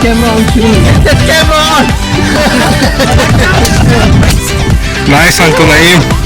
camera on too. Get the camera on! Nice, Uncle Naeem.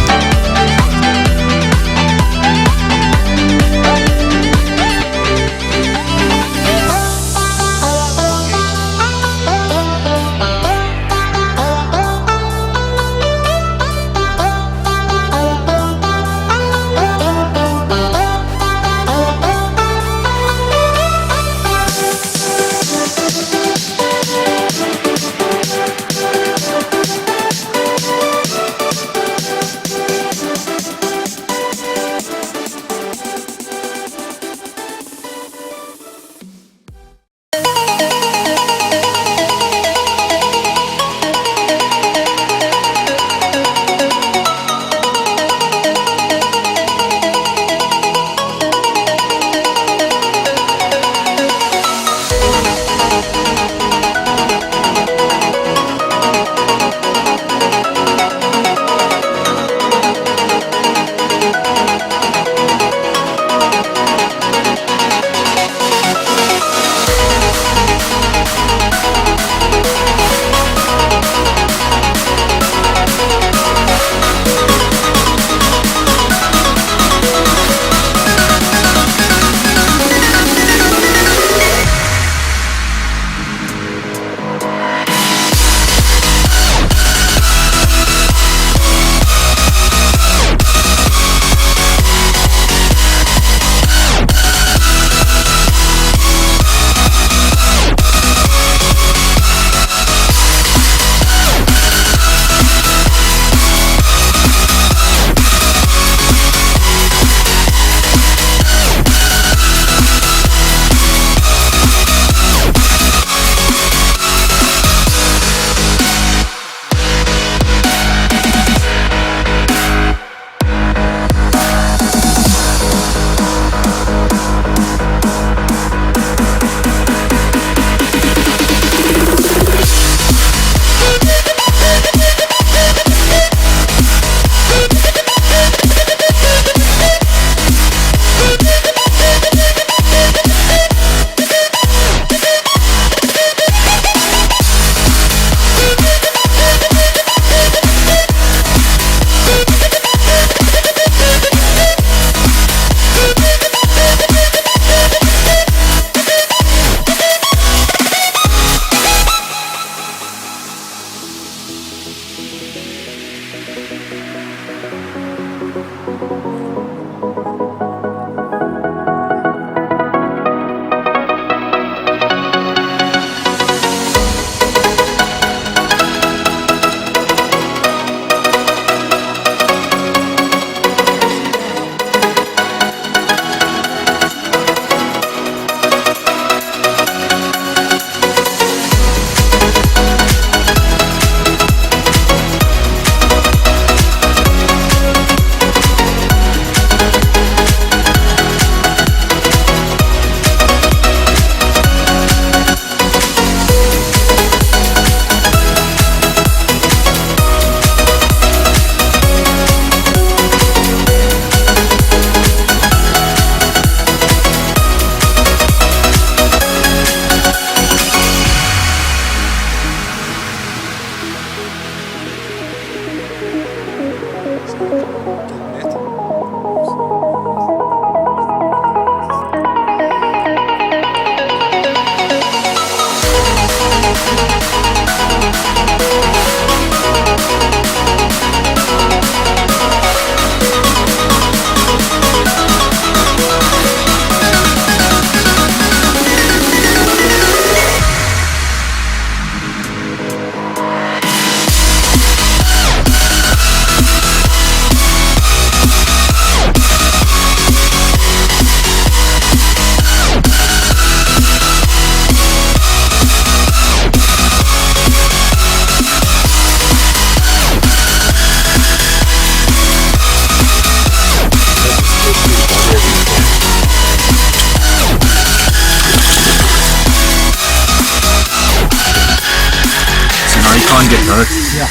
can't get hurt. Yeah.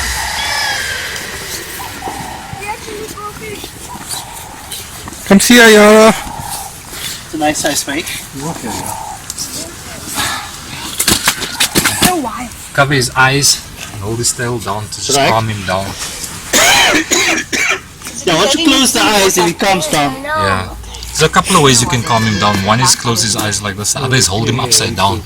Come see Ayala. It's a nice size spike. Okay. cover his eyes and hold his tail down to just Right. calm him down. Yeah, once you close the eyes and it calms down. Yeah. There's a couple of ways you can calm him down. One is close his eyes like this, the other is hold him upside down.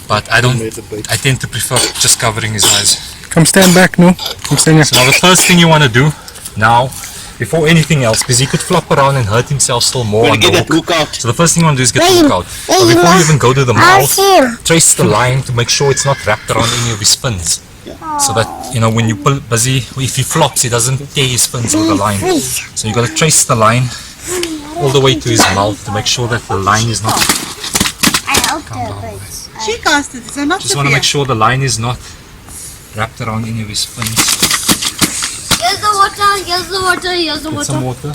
But I tend to prefer just covering his eyes. Come stand back, no? Come stand here. So now the first thing you want to do now, before anything else, because he could flop around and hurt himself still more We're on gonna the get that hook. hook out. So the first thing you want to do is get the hook out. But before you even go to the mouth, trace the line to make sure it's not wrapped around any of his fins. So that, you know, when you pull if he flops, he doesn't tear his fins with the line. So you got to trace the line all the way to his mouth to make sure that the line is not. She cast it, so not Just want to make sure the line is not wrapped around any of his fins. Here's the water, here's the water, here's the Get water. some water.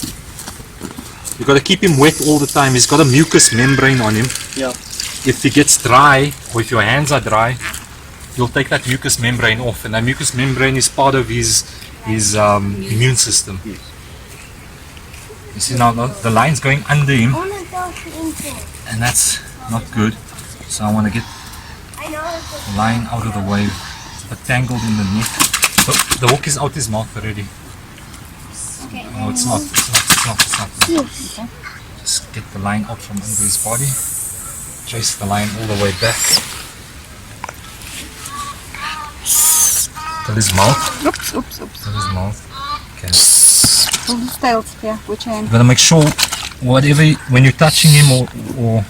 You got to keep him wet all the time. He's got a mucus membrane on him. Yeah. If he gets dry, or if your hands are dry, you'll take that mucus membrane off, and that mucus membrane is part of his immune system. You see now the line's going under him, and that's not good. So I want to get the line out of the way. It's tangled in the neck. The hook is out his mouth already. No, it's not. It's not. Just get the line out from under his body. Trace the line all the way back. Till his mouth. Oops. Till his mouth. Okay. Pull his tail, yeah, which hand? You gotta make sure when you're touching him or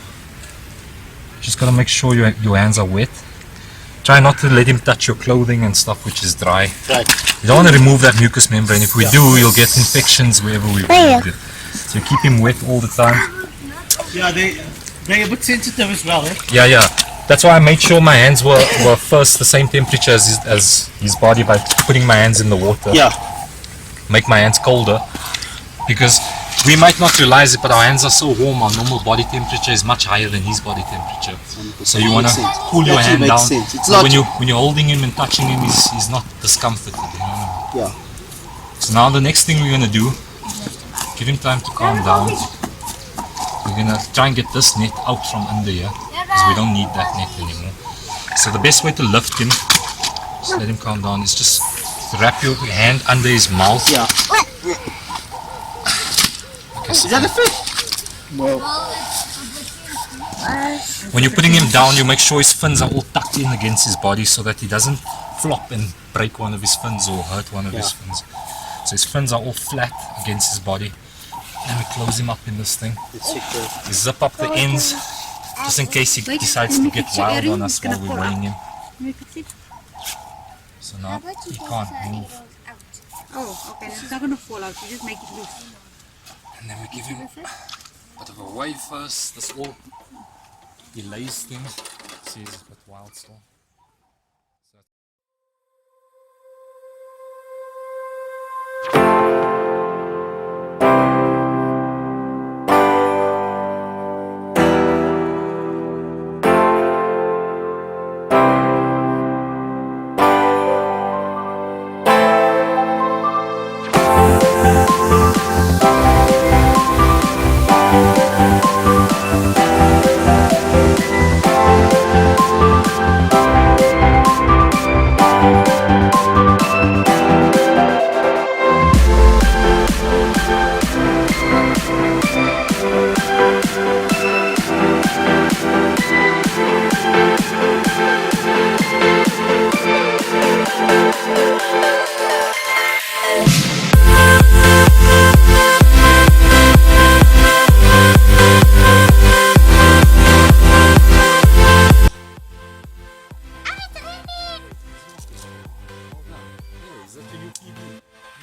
just gotta make sure your hands are wet. Try not to let him touch your clothing and stuff which is dry. Right. You don't want to remove that mucus membrane. If we do, you'll get infections wherever we remove it. So you keep him wet all the time. Yeah, they're a bit sensitive as well, eh? Yeah. That's why I made sure my hands were first the same temperature as his body by putting my hands in the water. Yeah. Make my hands colder, because we might not realize it, but our hands are so warm. Our normal body temperature is much higher than his body temperature. So you want to cool your hand down. So when you're holding him and touching him, he's not discomforted. You know? Yeah. So now the next thing we're gonna do, give him time to calm down. We're gonna try and get this net out from under here, because we don't need that net anymore. So the best way to lift him, just let him calm down, is just to wrap your hand under his mouth. Yeah. Okay, Is so that a fish? Well, when you're putting him down, you make sure his fins are all tucked in against his body so that he doesn't flop and break one of his fins or hurt one of his fins. So his fins are all flat against his body. And we close him up in this thing. We zip up the ends just in case he decides to get wild on us while we're weighing him. So now he can't move. Oh, okay, it's not going to fall out, you just make it loose. And then we give him a bit of a wave first. This all delays things. See, he's a bit wild still.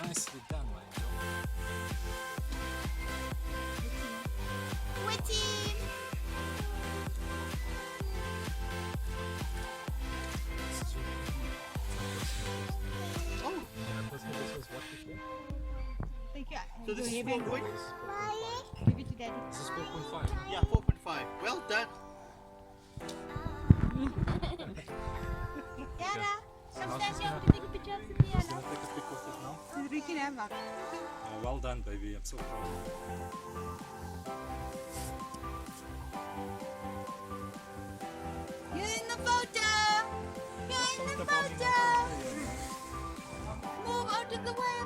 Nicely done, my angel. Thank you. so this is 4 points? Give it to Daddy. This is 4.5. Yeah, 4.5. Well done. Yara, come Now stand she's here gonna- to take a picture of me. Just gonna take a pic with it now. Ricky and Emma. Oh, well done, baby. I'm so proud of you. You're in the photo. You're in to the whale.